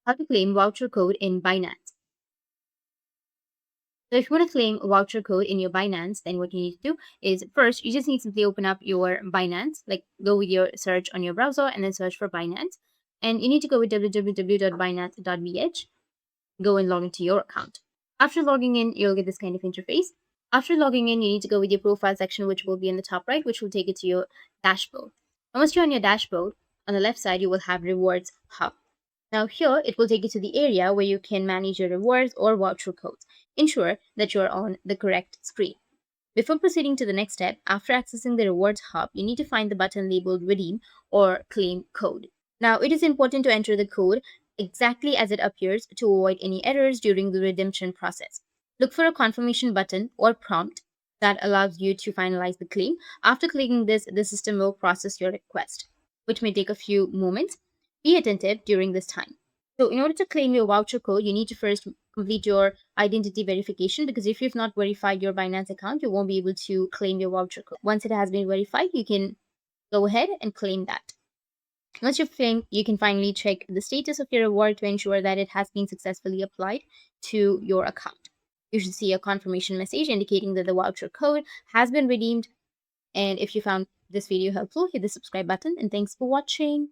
How to claim voucher code in Binance. So if you want to claim a voucher code in your Binance, then what you need to do is first, you just need to simply open up your Binance, like go with your search on your browser and then search for Binance. And you need to go with www.binance.bh, go and log into your account. After logging in, you'll get this kind of interface. After logging in, you need to go with your profile section, which will be in the top right, which will take you to your dashboard. And once you're on your dashboard, on the left side, you will have Rewards Hub. Now here, it will take you to the area where you can manage your rewards or voucher codes. Ensure that you're on the correct screen. Before proceeding to the next step, after accessing the Rewards Hub, you need to find the button labeled Redeem or Claim Code. Now, it is important to enter the code exactly as it appears to avoid any errors during the redemption process. Look for a confirmation button or prompt that allows you to finalize the claim. After clicking this, the system will process your request, which may take a few moments. Be attentive during this time. So in order to claim your voucher code, you need to first complete your identity verification, because if you've not verified your Binance account, you won't be able to claim your voucher code. Once it has been verified, you can go ahead and claim that. Once you've claimed, you can finally check the status of your reward to ensure that it has been successfully applied to your account. You should see a confirmation message indicating that the voucher code has been redeemed. And if you found this video helpful, hit the subscribe button, and thanks for watching.